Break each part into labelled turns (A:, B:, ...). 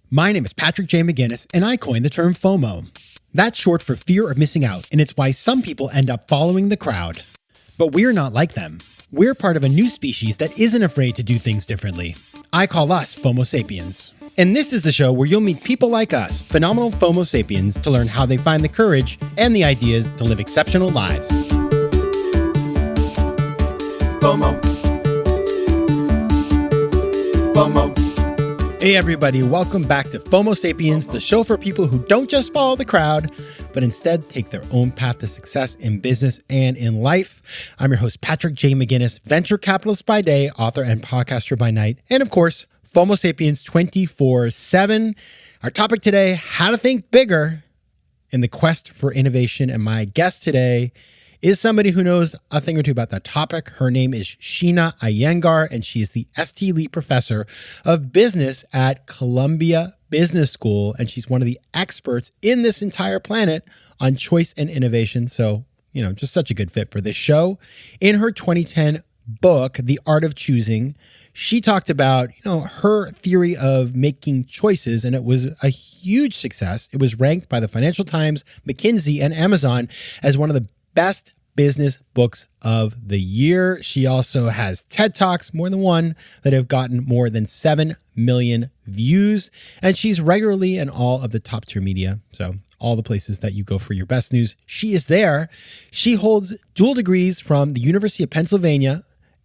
A: My name is Patrick J. McGinnis, and I coined the term FOMO. That's short for fear of missing out, and it's why some people end up following the crowd. But we're not like them. We're part of a new species that isn't afraid to do things differently. I call us FOMO Sapiens. And this is the show where you'll meet people like us, phenomenal FOMO Sapiens, to learn how they find the courage and the ideas to live exceptional lives. FOMO. FOMO. Hey everybody, welcome back to FOMO Sapiens, the show for people who don't just follow the crowd, but instead take their own path to success in business and in life. I'm your host, Patrick J. McGinnis, venture capitalist by day, author and podcaster by night, and of course, FOMO Sapiens 24/7. Our topic today, how to think bigger in the quest for innovation. And my guest today is somebody who knows a thing or two about that topic. Her name is Sheena Iyengar, and she is the ST Lee Professor of Business at Columbia Business School. And she's one of the experts in this entire planet on choice and innovation. So, just such a good fit for this show. In her 2010 book, The Art of Choosing, she talked about, her theory of making choices, and it was a huge success. It was ranked by the Financial Times, McKinsey, and Amazon as one of the best business books of the year. She also has TED Talks, more than one, that have gotten more than 7 million views. And she's regularly in all of the top tier media. So all the places that you go for your best news, she is there. She holds dual degrees from the University of Pennsylvania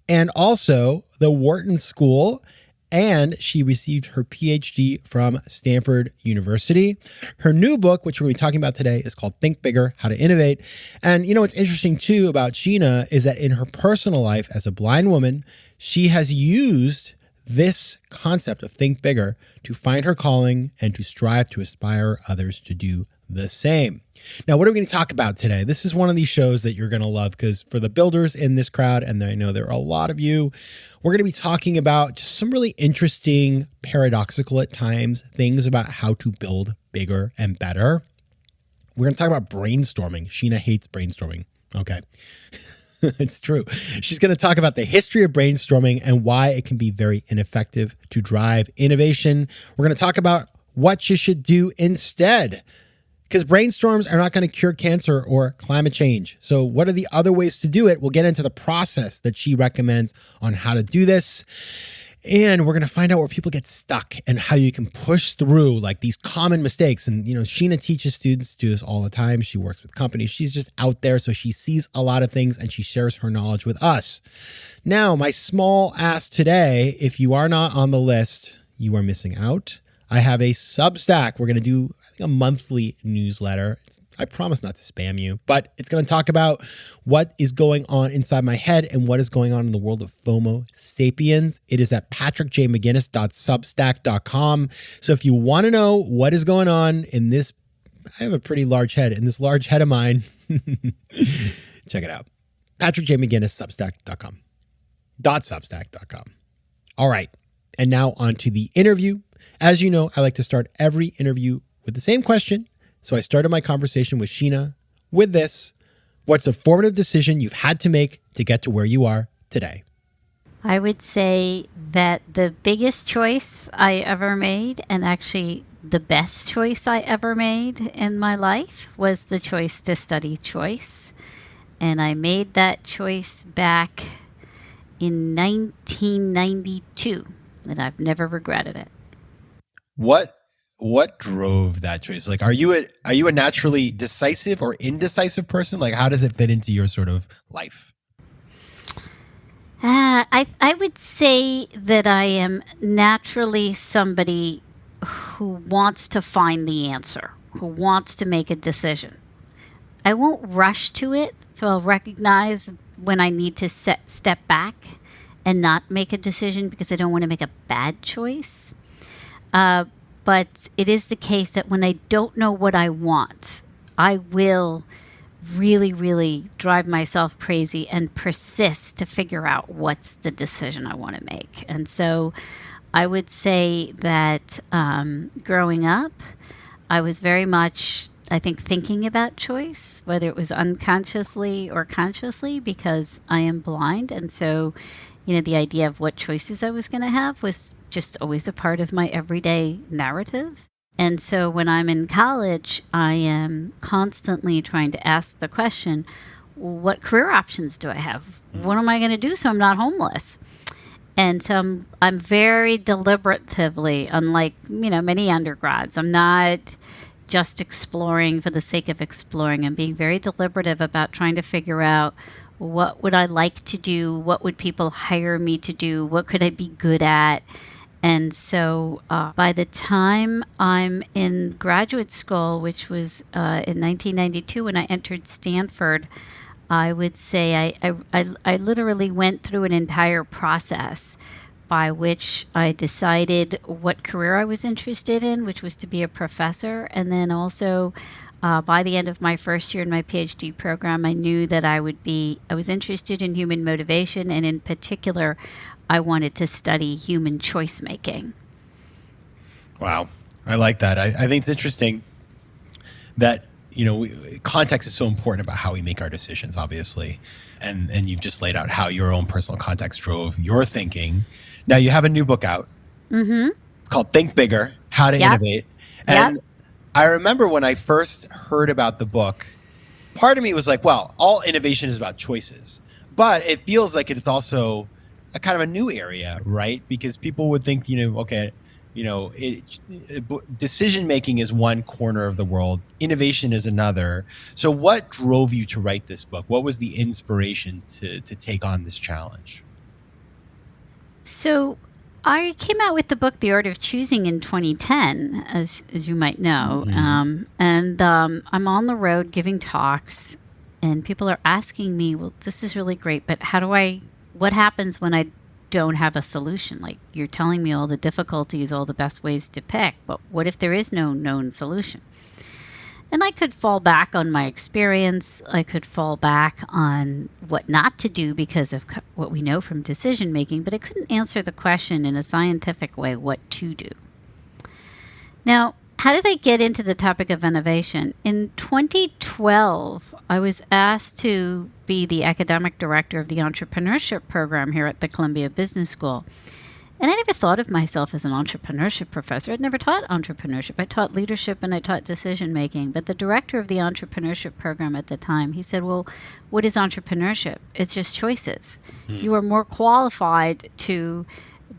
A: and also the Wharton School. And she received her PhD from Stanford University. Her new book, which we're going to be talking about today, is called Think Bigger, How to Innovate. And what's interesting too about Sheena is that in her personal life as a blind woman, she has used this concept of think bigger to find her calling and to strive to inspire others to do the same. Now, what are we going to talk about today? This is one of these shows that you're going to love because for the builders in this crowd, and I know there are a lot of you, we're going to be talking about just some really interesting, paradoxical at times, things about how to build bigger and better. We're going to talk about brainstorming. Sheena hates brainstorming. Okay. It's true. She's going to talk about the history of brainstorming and why it can be very ineffective to drive innovation. We're going to talk about what you should do instead, because brainstorms are not going to cure cancer or climate change. So what are the other ways to do it? We'll get into the process that she recommends on how to do this. And we're going to find out where people get stuck and how you can push through like these common mistakes. And, Sheena teaches students to do this all the time. She works with companies. She's just out there. So she sees a lot of things and she shares her knowledge with us. Now, my small ask today, if you are not on the list, you are missing out. I have a Substack. We're going to do, a monthly newsletter. I promise not to spam you, but it's going to talk about what is going on inside my head and what is going on in the world of FOMO Sapiens. It is at patrickjmcginnis.substack.com. So if you want to know what is going on in this, I have a pretty large head, in this large head of mine, check it out. patrickjmcginnis.substack.com. .substack.com. All right. And now on to the interview. As you know, I like to start every interview with the same question. So I started my conversation with Sheena with this: what's a formative decision you've had to make to get to where you are today?
B: I would say that the biggest choice I ever made, and actually the best choice I ever made in my life, was the choice to study choice. And I made that choice back in 1992, and I've never regretted it.
A: What drove that choice? Like, are you a naturally decisive or indecisive person? Like, how does it fit into your sort of life?
B: I would say that I am naturally somebody who wants to find the answer, who wants to make a decision. I won't rush to it, so I'll recognize when I need to step back and not make a decision because I don't want to make a bad choice. But it is the case that when I don't know what I want, I will really, really drive myself crazy and persist to figure out what's the decision I want to make. And so I would say that growing up, I was very much, I think, thinking about choice, whether it was unconsciously or consciously, because I am blind. And so the idea of what choices I was going to have was just always a part of my everyday narrative. And so when I'm in college, I am constantly trying to ask the question, what career options do I have? What am I going to do so I'm not homeless? And so I'm very deliberatively, unlike, many undergrads, I'm not just exploring for the sake of exploring. I'm being very deliberative about trying to figure out what would I like to do? What would people hire me to do? What could I be good at? And so by the time I'm in graduate school, which was in 1992 when I entered Stanford, I would say I literally went through an entire process by which I decided what career I was interested in, which was to be a professor. And then also by the end of my first year in my PhD program, I knew that I was interested in human motivation, and in particular, I wanted to study human choice making.
A: Wow. I like that. I think it's interesting that, context is so important about how we make our decisions, obviously. And you've just laid out how your own personal context drove your thinking. Now you have a new book out. Mm-hmm. It's called Think Bigger, How to Innovate. And I remember when I first heard about the book, part of me was like, well, all innovation is about choices. But it feels like it's also a kind of a new area, right? Because people would think, decision making is one corner of the world, innovation is another. So what drove you to write this book? What was the inspiration to take on this challenge?
B: So I came out with the book The Art of Choosing in 2010, as you might know. Mm-hmm. I'm on the road giving talks, and people are asking me, well, this is really great, but what happens when I don't have a solution? Like, you're telling me all the difficulties, all the best ways to pick, but what if there is no known solution? And I could fall back on my experience. I could fall back on what not to do because of what we know from decision making, but I couldn't answer the question in a scientific way, what to do. Now, how did I get into the topic of innovation? In 2012, I was asked to be the academic director of the entrepreneurship program here at the Columbia Business School. And I never thought of myself as an entrepreneurship professor. I'd never taught entrepreneurship. I taught leadership and I taught decision making. But the director of the entrepreneurship program at the time, he said, well, what is entrepreneurship? It's just choices. You are more qualified to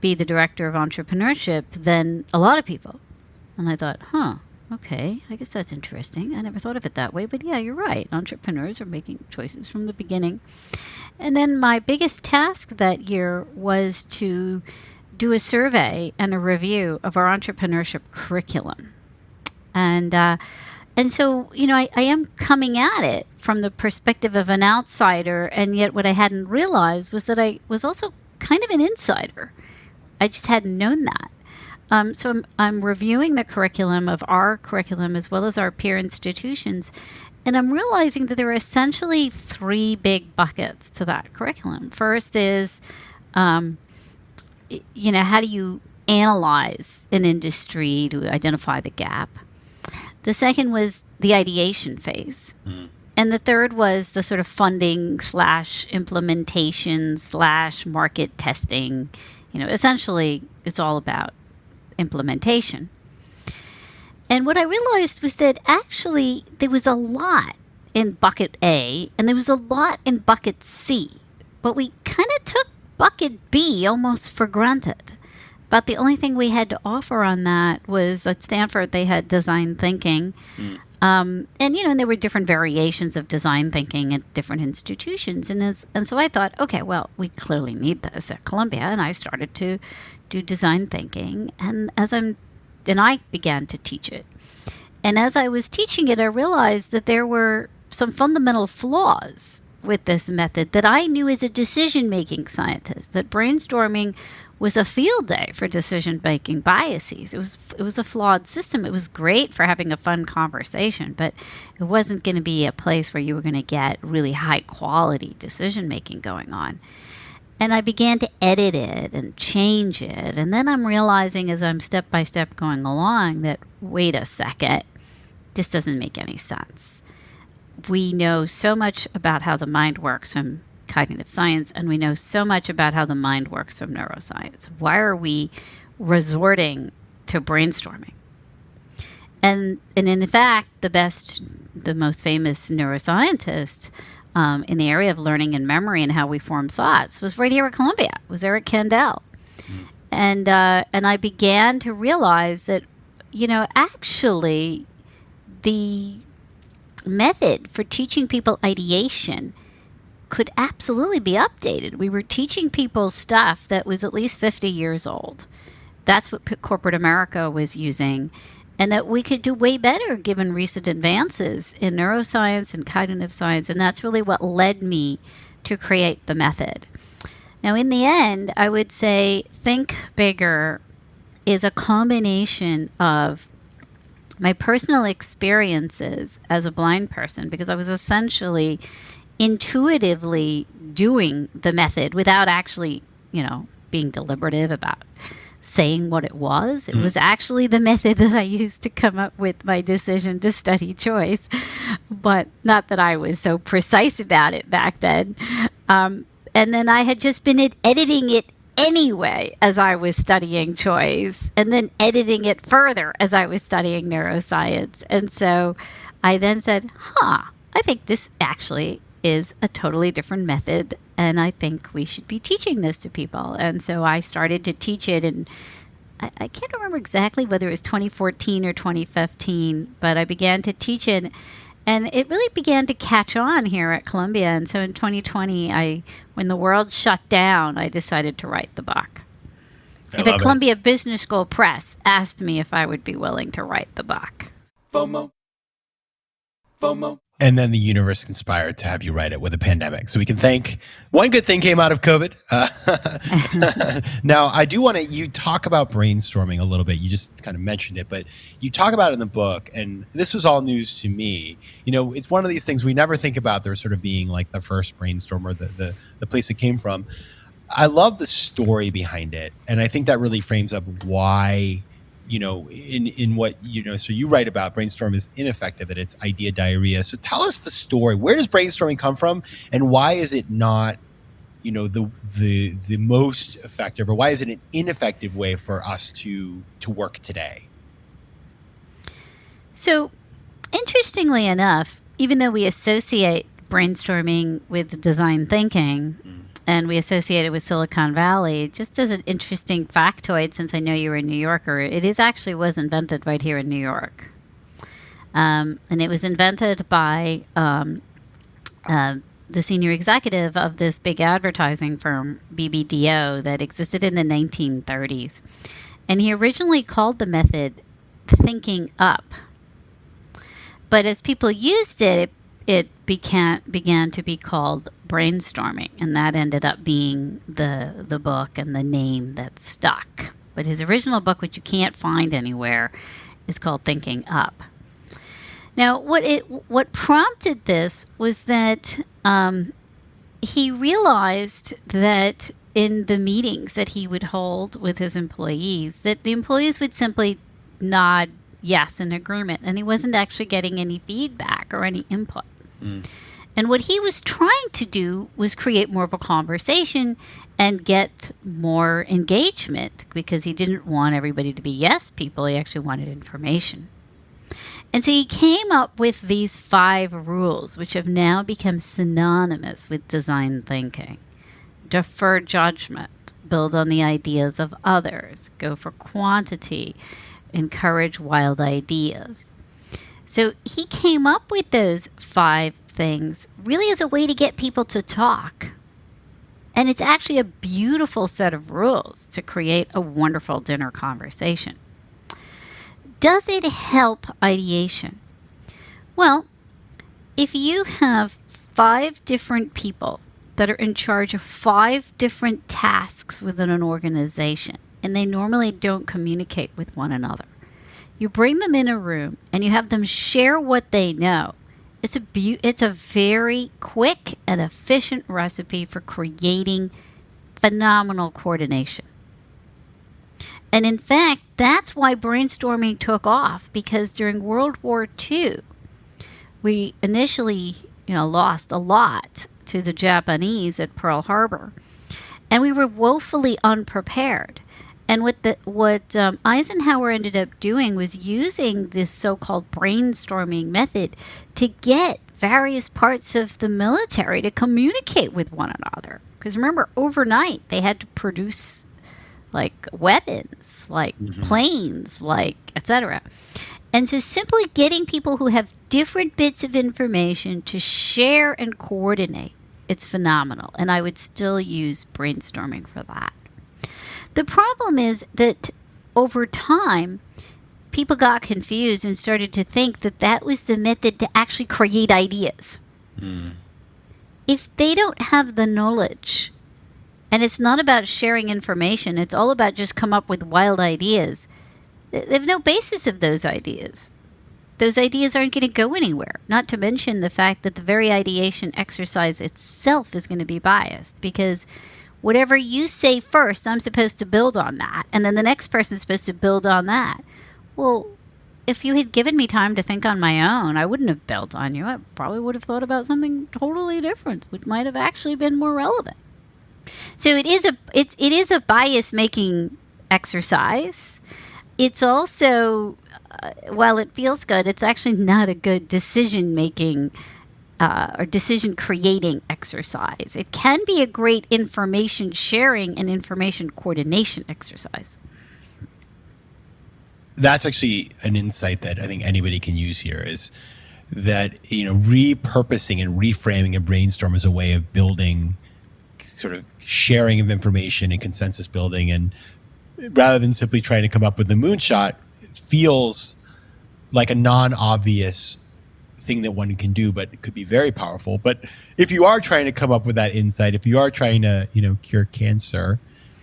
B: be the director of entrepreneurship than a lot of people. And I thought, okay, I guess that's interesting. I never thought of it that way. But yeah, you're right. Entrepreneurs are making choices from the beginning. And then my biggest task that year was to do a survey and a review of our entrepreneurship curriculum. And so, I am coming at it from the perspective of an outsider, and yet what I hadn't realized was that I was also kind of an insider. I just hadn't known that. So I'm reviewing the curriculum of our curriculum as well as our peer institutions, and I'm realizing that there are essentially three big buckets to that curriculum. First is how do you analyze an industry to identify the gap? The second was the ideation phase. And the third was the sort of funding / implementation / market testing. Essentially, it's all about implementation. And what I realized was that actually there was a lot in bucket A and there was a lot in bucket C, but we kind of took bucket B almost for granted. But the only thing we had to offer on that was at Stanford, they had design thinking. And there were different variations of design thinking at different institutions. And so I thought, okay, well, we clearly need this at Columbia. And I started to do design thinking. And I began to teach it. And as I was teaching it, I realized that there were some fundamental flaws with this method that I knew as a decision-making scientist, that brainstorming was a field day for decision-making biases. It was a flawed system. It was great for having a fun conversation, but it wasn't going to be a place where you were going to get really high-quality decision-making going on. And I began to edit it and change it. And then I'm realizing as I'm step-by-step going along that, wait a second, this doesn't make any sense. We know so much about how the mind works from cognitive science, and we know so much about how the mind works from neuroscience. Why are we resorting to brainstorming? And in fact, the most famous neuroscientist in the area of learning and memory and how we form thoughts was right here at Columbia. It was Eric Kandel. And I began to realize that, actually the method for teaching people ideation could absolutely be updated. We were teaching people stuff that was at least 50 years old. That's what corporate America was using, and that we could do way better given recent advances in neuroscience and cognitive science, and that's really what led me to create the method. Now, in the end, I would say Think Bigger is a combination of my personal experiences as a blind person, because I was essentially intuitively doing the method without actually, being deliberative about saying what it was. It was actually the method that I used to come up with my decision to study choice, but not that I was so precise about it back then. And then I had just been editing it anyway as I was studying choice, and then editing it further as I was studying neuroscience. And so I then said, I think this actually is a totally different method, and I think we should be teaching this to people. And so I started to teach it, and I can't remember exactly whether it was 2014 or 2015, but I began to teach it, and it really began to catch on here at Columbia. And so in 2020, when the world shut down, I decided to write the book. In fact, Columbia Business School Press asked me if I would be willing to write the book.
A: FOMO. And then the universe conspired to have you write it with a pandemic. So we can thank one good thing came out of COVID. Now, I do want you talk about brainstorming a little bit. You just kind of mentioned it, but you talk about it in the book. And this was all news to me. It's one of these things we never think about there sort of being like the first brainstorm or the place it came from. I love the story behind it. And I think that really frames up why in what, so you write about brainstorm is ineffective at its idea diarrhea. So tell us the story. Where does brainstorming come from, and why is it not, the most effective, or why is it an ineffective way for us to work today?
B: So interestingly enough, even though we associate brainstorming with design thinking, and we associate it with Silicon Valley, just as an interesting factoid, since I know you're a New Yorker, it was invented right here in New York. And it was invented by the senior executive of this big advertising firm, BBDO, that existed in the 1930s. And he originally called the method thinking up. But as people used it began to be called brainstorming, and that ended up being the book and the name that stuck. But his original book, which you can't find anywhere, is called Thinking Up. Now, what prompted this was that he realized that in the meetings that he would hold with his employees, that the employees would simply nod yes in agreement, and he wasn't actually getting any feedback or any input. And what he was trying to do was create more of a conversation and get more engagement, because he didn't want everybody to be yes people. He actually wanted information. And so he came up with these 5 rules, which have now become synonymous with design thinking. Defer judgment, build on the ideas of others, go for quantity, encourage wild ideas. So he came up with those 5 things really as a way to get people to talk. And it's actually a beautiful set of rules to create a wonderful dinner conversation. Does it help ideation? Well, if you have 5 different people that are in charge of 5 different tasks within an organization, and they normally don't communicate with one another, you bring them in a room and you have them share what they know. It's a very quick and efficient recipe for creating phenomenal coordination. And in fact, that's why brainstorming took off, because during World War II, we initially lost a lot to the Japanese at Pearl Harbor. And we were woefully unprepared. And what Eisenhower ended up doing was using this so-called brainstorming method to get various parts of the military to communicate with one another. Because remember, overnight they had to produce like weapons, like planes, like etc. And so simply getting people who have different bits of information to share and coordinate, it's phenomenal. And I would still use brainstorming for that. The problem is that over time, people got confused and started to think that that was the method to actually create ideas. If they don't have the knowledge, and it's not about sharing information, it's all about just come up with wild ideas, they have no basis of those ideas. Those ideas aren't going to go anywhere, not to mention the fact that the very ideation exercise itself is going to be biased, because whatever you say first, I'm supposed to build on that, and then the next person's supposed to build on that. Well, if you had given me time to think on my own, I wouldn't have built on you. I probably would have thought about something totally different, which might have actually been more relevant. So it is a bias making exercise. It's also, while it feels good, it's actually not a good decision making or decision creating exercise. It can be a great information sharing and information coordination exercise.
A: That's actually an insight that I think anybody can use here, is that, repurposing and reframing a brainstorm as a way of building sort of sharing of information and consensus building, and rather than simply trying to come up with the moonshot, it feels like a non-obvious thing that one can do, but it could be very powerful. But if you are trying to come up with that insight, if you are trying to, cure cancer,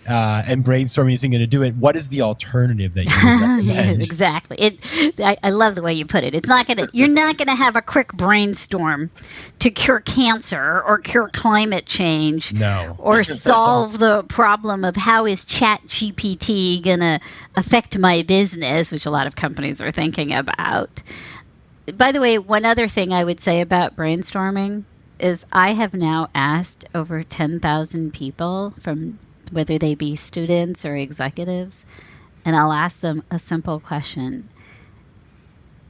A: and brainstorming isn't going to do it, what is the alternative that you would recommend?
B: Exactly. I love the way you put it. You're not gonna have a quick brainstorm to cure cancer or cure climate change.
A: No.
B: Or solve the problem of how is ChatGPT gonna affect my business, which a lot of companies are thinking about. By the way, one other thing I would say about brainstorming is I have now asked over 10,000 people, from whether they be students or executives, and I'll ask them a simple question.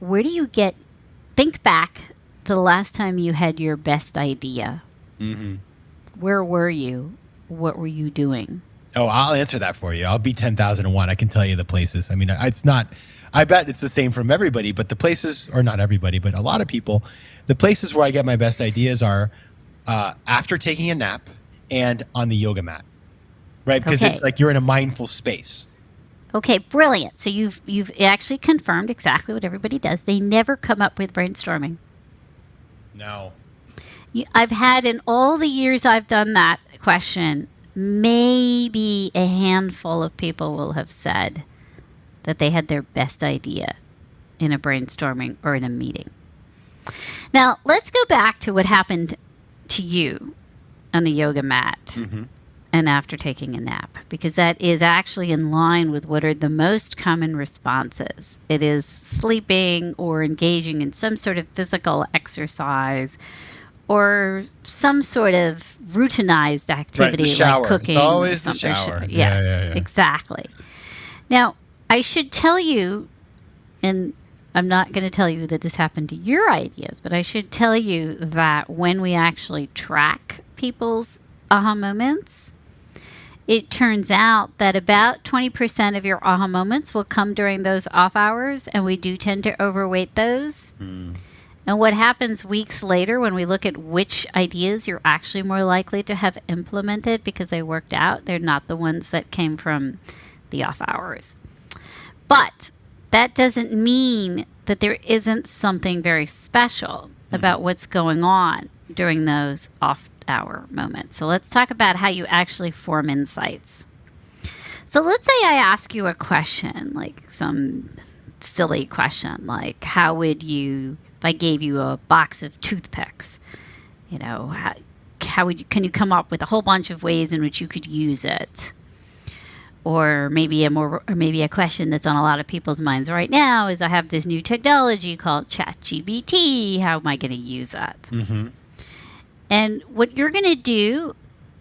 B: Think back to the last time you had your best idea. Mm-hmm. Where were you? What were you doing?
A: Oh, I'll answer that for you. I'll be 10,001. I can tell you the places. I mean, I bet it's the same from everybody, but the places, or not everybody, but a lot of people, the places where I get my best ideas are after taking a nap and on the yoga mat. Right, because it's like you're in a mindful space.
B: Okay, brilliant. So you've actually confirmed exactly what everybody does. They never come up with brainstorming.
A: No.
B: I've had, in all the years I've done that question, maybe a handful of people will have said that they had their best idea in a brainstorming or in a meeting. Now, let's go back to what happened to you on the yoga mat. Mm-hmm. And after taking a nap, because that is actually in line with what are the most common responses. It is sleeping or engaging in some sort of physical exercise or some sort of routinized activity,
A: right,
B: like cooking.
A: It's always the shower.
B: Yes,
A: yeah.
B: Exactly. Now, I should tell you, and I'm not going to tell you that this happened to your ideas, but I should tell you that when we actually track people's aha moments, it turns out that about 20% of your aha moments will come during those off hours, and we do tend to overweight those. And what happens weeks later when we look at which ideas you're actually more likely to have implemented because they worked out, they're not the ones that came from the off hours. But that doesn't mean that there isn't something very special about what's going on during those off-hour moments. So let's talk about how you actually form insights. So let's say I ask you a question, like some silly question, like how would you, if I gave you a box of toothpicks, how would you, can you come up with a whole bunch of ways in which you could use it? Or maybe a question that's on a lot of people's minds right now is, I have this new technology called ChatGPT. How am I going to use that? Mm-hmm. And what you're going to do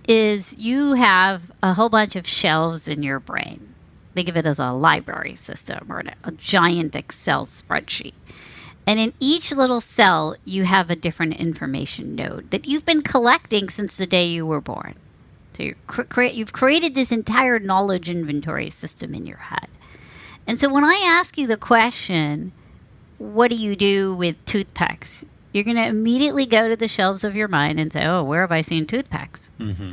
B: is you have a whole bunch of shelves in your brain. Think of it as a library system or a giant Excel spreadsheet. And in each little cell, you have a different information node that you've been collecting since the day you were born. So you've created this entire knowledge inventory system in your head. And so when I ask you the question, what do you do with toothpicks? You're going to immediately go to the shelves of your mind and say, oh, where have I seen toothpicks? Mm-hmm.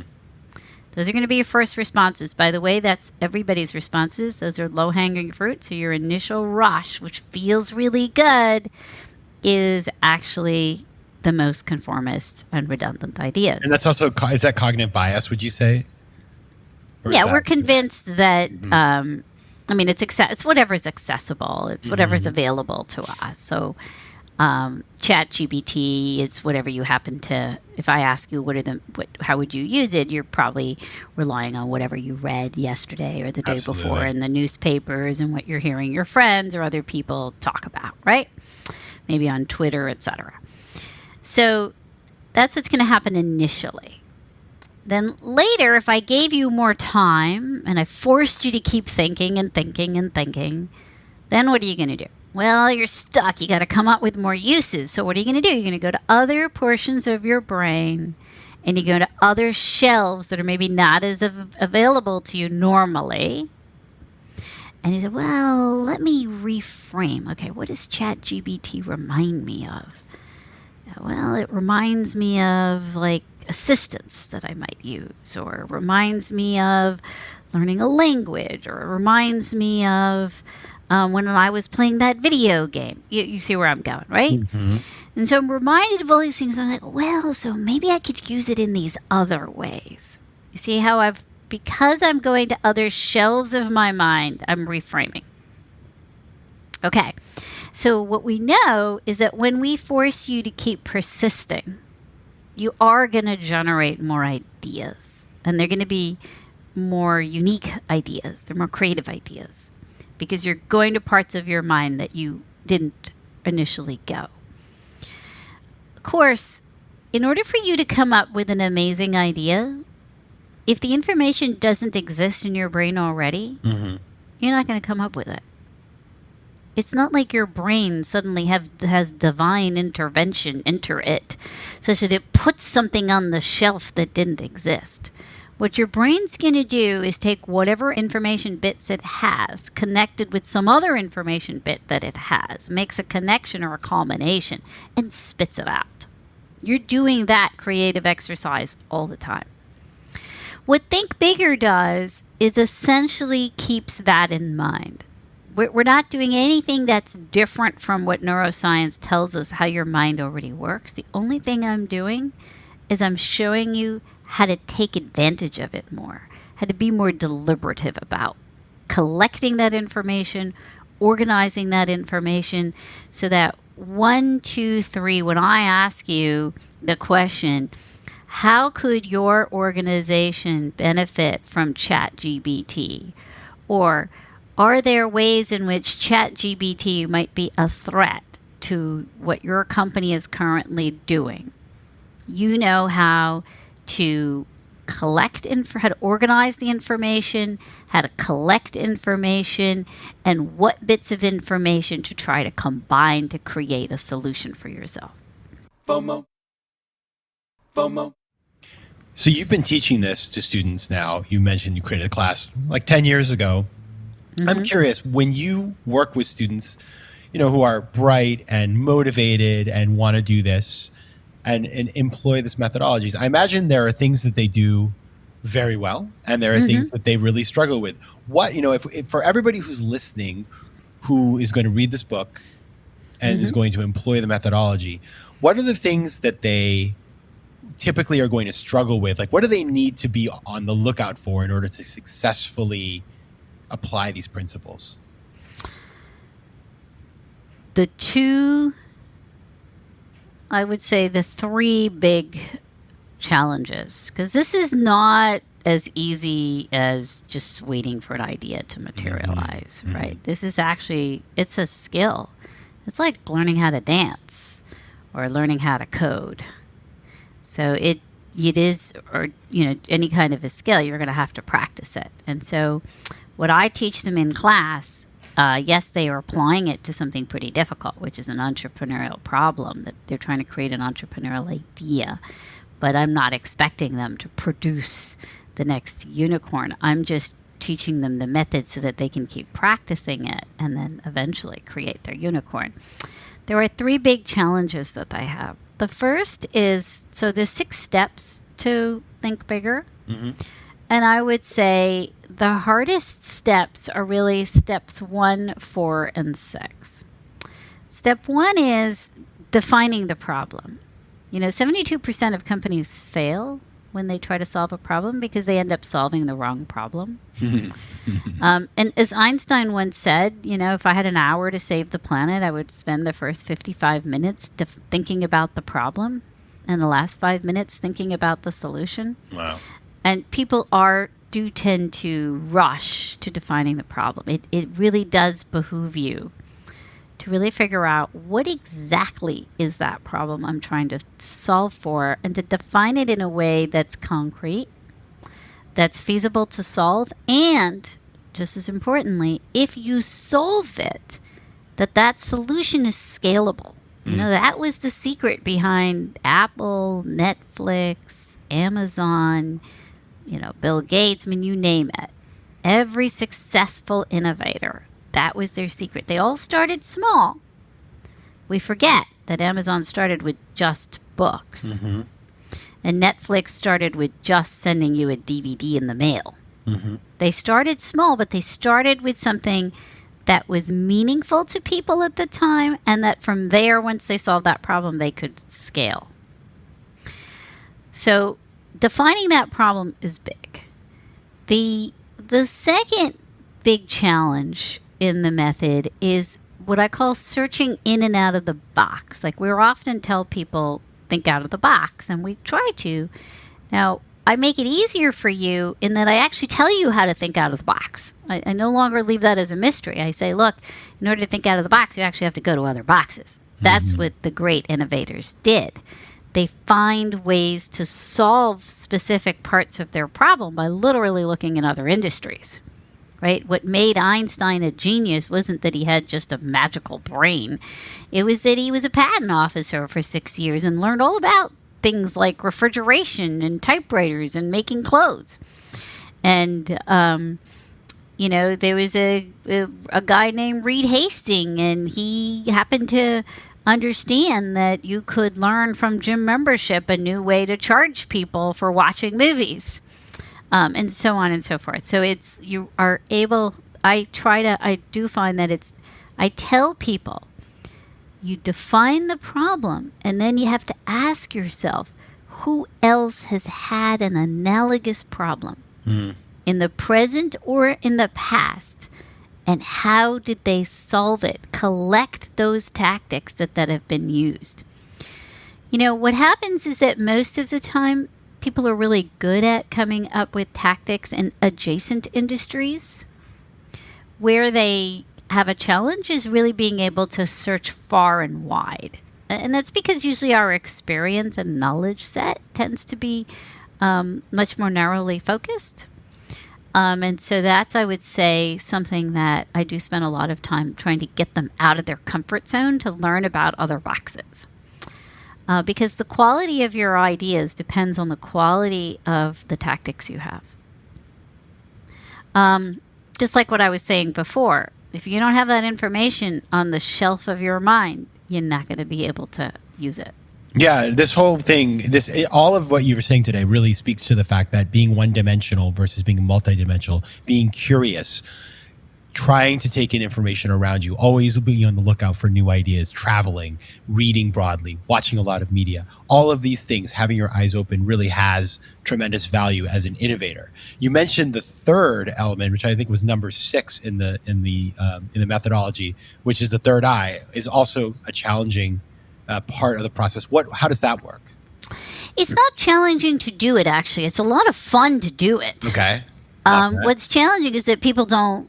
B: Those are going to be your first responses. By the way, that's everybody's responses. Those are low-hanging fruit. So your initial rush, which feels really good, is actually the most conformist and redundant ideas.
A: And that's also, is that cognitive bias, would you say?
B: Yeah, we're convinced that, it's whatever's accessible. It's whatever's available to us. So ChatGPT is whatever you happen to, if I ask you how would you use it, you're probably relying on whatever you read yesterday or the day before in the newspapers and what you're hearing your friends or other people talk about, right? Maybe on Twitter, etc. So that's what's going to happen initially. Then later, if I gave you more time and I forced you to keep thinking and thinking and thinking, then what are you going to do? Well, you're stuck. You got to come up with more uses. So what are you going to do? You're going to go to other portions of your brain and you go to other shelves that are maybe not as available to you normally. And you say, well, let me reframe. Okay, what does ChatGPT remind me of? Well, it reminds me of like assistants that I might use, or it reminds me of learning a language, or it reminds me of when I was playing that video game. You see where I'm going, right? Mm-hmm. And so I'm reminded of all these things. I'm like, well, so maybe I could use it in these other ways. You see how because I'm going to other shelves of my mind, I'm reframing. Okay, so what we know is that when we force you to keep persisting, you are going to generate more ideas. And they're going to be more unique ideas. They're more creative ideas. Because you're going to parts of your mind that you didn't initially go. Of course, in order for you to come up with an amazing idea, if the information doesn't exist in your brain already, you're not going to come up with it. It's not like your brain suddenly has divine intervention enter it, such that it puts something on the shelf that didn't exist. What your brain's going to do is take whatever information bits it has, connected with some other information bit that it has, makes a connection or a combination, and spits it out. You're doing that creative exercise all the time. What Think Bigger does is essentially keeps that in mind. We're not doing anything that's different from what neuroscience tells us how your mind already works. The only thing I'm doing is I'm showing you how to take advantage of it more, how to be more deliberative about collecting that information, organizing that information, so that 1, 2, 3, when I ask you the question, how could your organization benefit from ChatGPT? Or are there ways in which ChatGPT might be a threat to what your company is currently doing? You know how to how to organize the information, how to collect information, and what bits of information to try to combine to create a solution for yourself.
A: FOMO. So you've been teaching this to students now. You mentioned you created a class like 10 years ago. Mm-hmm. I'm curious, when you work with students, who are bright and motivated and want to do this, and employ this methodologies, I imagine there are things that they do very well, and there are things that they really struggle with. What, if for everybody who's listening, who is going to read this book and is going to employ the methodology, what are the things that they typically are going to struggle with? Like, what do they need to be on the lookout for in order to successfully apply these principles?
B: The 3 big challenges, because this is not as easy as just waiting for an idea to materialize, right? This is actually, it's a skill. It's like learning how to dance or learning how to code. So it is, or any kind of a skill, you're going to have to practice it. And so what I teach them in class, yes, they are applying it to something pretty difficult, which is an entrepreneurial problem, that they're trying to create an entrepreneurial idea. But I'm not expecting them to produce the next unicorn. I'm just teaching them the method so that they can keep practicing it and then eventually create their unicorn. There are 3 big challenges that I have. The first is, so there's 6 steps to think bigger. Mm-hmm. And I would say the hardest steps are really steps 1, 4, and 6. Step 1 is defining the problem. 72% of companies fail when they try to solve a problem because they end up solving the wrong problem. And as Einstein once said, if I had an hour to save the planet, I would spend the first 55 minutes thinking about the problem and the last 5 minutes thinking about the solution.
A: Wow.
B: And people do tend to rush to defining the problem. It really does behoove you to really figure out what exactly is that problem I'm trying to solve for, and to define it in a way that's concrete, that's feasible to solve, and just as importantly, if you solve it, that solution is scalable. That was the secret behind Apple, Netflix, Amazon, Bill Gates, you name it. Every successful innovator, that was their secret. They all started small. We forget that Amazon started with just books. Mm-hmm. And Netflix started with just sending you a DVD in the mail. Mm-hmm. They started small, but they started with something that was meaningful to people at the time, and that from there, once they solved that problem, they could scale. So defining that problem is big. The second big challenge in the method is what I call searching in and out of the box. Like, we often tell people, think out of the box, and we try to. Now, I make it easier for you in that I actually tell you how to think out of the box. I no longer leave that as a mystery. I say, look, in order to think out of the box, you actually have to go to other boxes. That's what the great innovators did. They find ways to solve specific parts of their problem by literally looking in other industries. Right? What made Einstein a genius wasn't that he had just a magical brain. It was that he was a patent officer for 6 years and learned all about things like refrigeration and typewriters and making clothes. And, there was a guy named Reed Hastings, and he happened to understand that you could learn from gym membership a new way to charge people for watching movies. And so on and so forth. So I do find that I tell people, you define the problem, and then you have to ask yourself, who else has had an analogous problem in the present or in the past? And how did they solve it? Collect those tactics that have been used. What happens is that most of the time, people are really good at coming up with tactics in adjacent industries. Where they have a challenge is really being able to search far and wide. And that's because usually our experience and knowledge set tends to be much more narrowly focused. And so that's, I would say, something that I do spend a lot of time trying to get them out of their comfort zone to learn about other boxes. Because the quality of your ideas depends on the quality of the tactics you have. Just like what I was saying before, if you don't have that information on the shelf of your mind, you're not going to be able to use it.
A: Yeah, this whole thing, all of what you were saying today really speaks to the fact that being one-dimensional versus being multidimensional, being curious, trying to take in information around you, always be on the lookout for new ideas, traveling, reading broadly, watching a lot of media. All of these things, having your eyes open, really has tremendous value as an innovator. You mentioned the third element, which I think was number 6 in the methodology, which is the third eye, is also a challenging part of the process. How does that work?
B: It's not challenging to do it, actually. It's a lot of fun to do it.
A: Okay.
B: What's challenging is that people don't,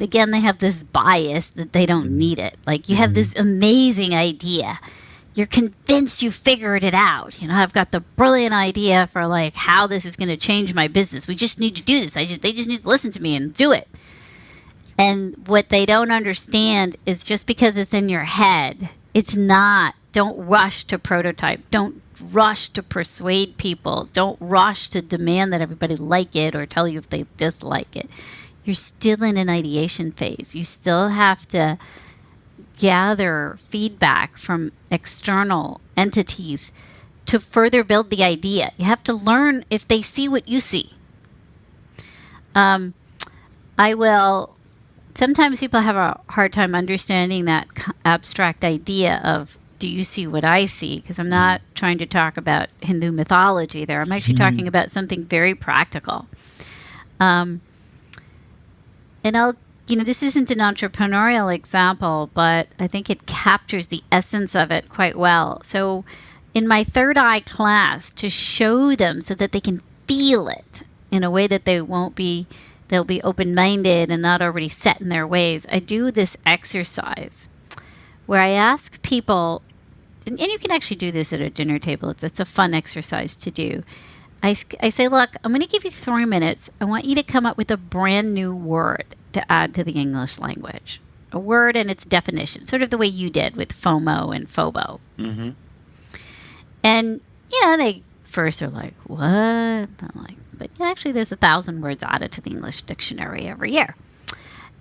B: again, they have this bias that they don't need it. Like, you have this amazing idea. you're convinced you figured it out. I've got the brilliant idea for like how this is going to change my business. We just need to do this. They just need to listen to me and do it. And what they don't understand is just because it's in your head, it's not. Don't rush to prototype. Don't rush to persuade people. Don't rush to demand that everybody like it or tell you if they dislike it. You're still in an ideation phase. You still have to gather feedback from external entities to further build the idea. You have to learn if they see what you see. Sometimes people have a hard time understanding that abstract idea of, do you see what I see? Because I'm not trying to talk about Hindu mythology there. I'm actually talking about something very practical. And this isn't an entrepreneurial example, but I think it captures the essence of it quite well. So in my third eye class, to show them so that they can feel it in a way that they'll be open-minded and not already set in their ways, I do this exercise where I ask people, and you can actually do this at a dinner table. It's a fun exercise to do. I say, look, I'm going to give you 3 minutes. I want you to come up with a brand new word to add to the English language. A word and its definition, sort of the way you did with FOMO and FOBO. Mm-hmm. And, they first are like, what? I'm like, but actually there's 1,000 words added to the English dictionary every year.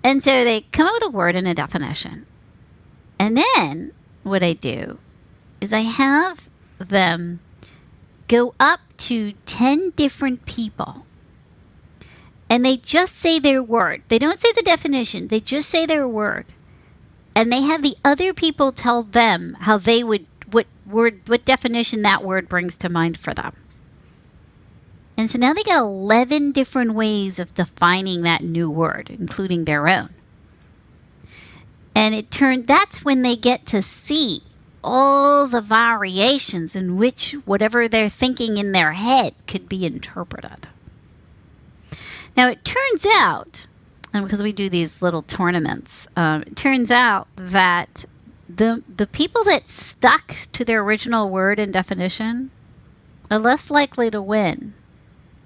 B: And so they come up with a word and a definition. And then what I do is I have them go up to 10 different people and they just say their word. They don't say the definition. They just say their word. And they have the other people tell them how they would, what definition that word brings to mind for them. And so now they got 11 different ways of defining that new word, including their own. And that's when they get to see all the variations in which whatever they're thinking in their head could be interpreted. Now, it turns out, and because we do these little tournaments, it turns out that the people that stuck to their original word and definition are less likely to win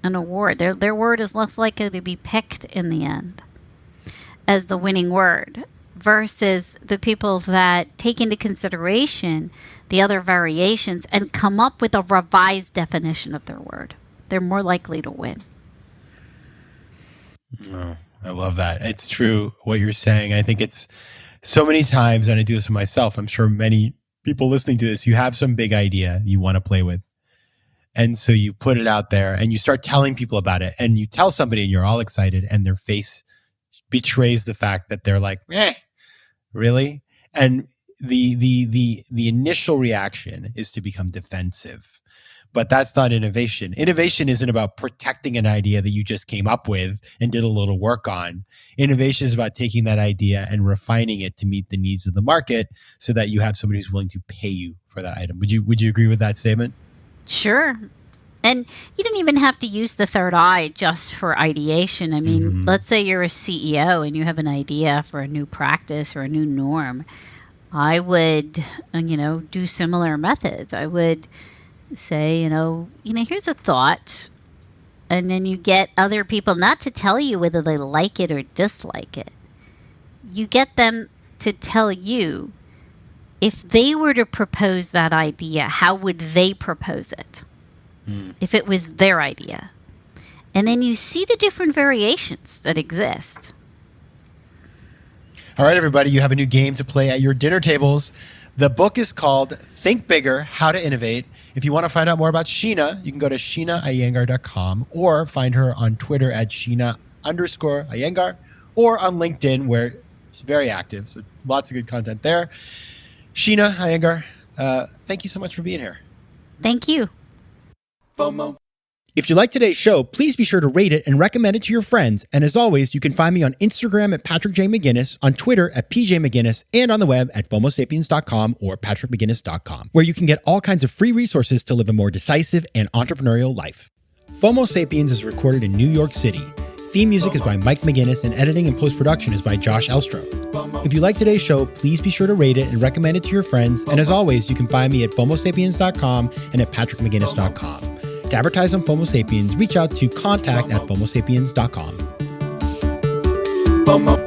B: an award. Their word is less likely to be picked in the end as the winning word versus the people that take into consideration the other variations and come up with a revised definition of their word. They're more likely to win.
A: Oh, I love that. It's true what you're saying. I think it's so many times, and I do this for myself, I'm sure many people listening to this, you have some big idea you want to play with. And so you put it out there and you start telling people about it, and you tell somebody and you're all excited and their face betrays the fact that they're like, really? And the initial reaction is to become defensive. But that's not innovation. Innovation isn't about protecting an idea that you just came up with and did a little work on. Innovation is about taking that idea and refining it to meet the needs of the market so that you have somebody who's willing to pay you for that item. Would you agree with that statement?
B: Sure. And you don't even have to use the third eye just for ideation. I mean, let's say you're a CEO and you have an idea for a new practice or a new norm. I would, do similar methods. I would say, here's a thought. And then you get other people not to tell you whether they like it or dislike it. You get them to tell you if they were to propose that idea, how would they propose it? If it was their idea. And then you see the different variations that exist.
A: All right, everybody, you have a new game to play at your dinner tables. The book is called Think Bigger, How to Innovate. If you want to find out more about Sheena, you can go to SheenaIyengar.com or find her on Twitter at Sheena_Iyengar or on LinkedIn, where she's very active. So lots of good content there. Sheena Iyengar, thank you so much for being here.
B: Thank you.
A: FOMO. If you like today's show, please be sure to rate it and recommend it to your friends. And as always, you can find me on Instagram at Patrick J. McGinnis, on Twitter at PJ McGinnis, and on the web at FOMOSapiens.com or PatrickMcGinnis.com, where you can get all kinds of free resources to live a more decisive and entrepreneurial life. FOMO Sapiens is recorded in New York City. theme music is by Mike McGinnis, and editing and post-production is by Josh Elstro. If you like today's show, please be sure to rate it and recommend it to your friends. And as always, you can find me at FOMOSapiens.com and at PatrickMcGinnis.com. To advertise on FOMO Sapiens, reach out to contact@FOMOSapiens.com. FOMO.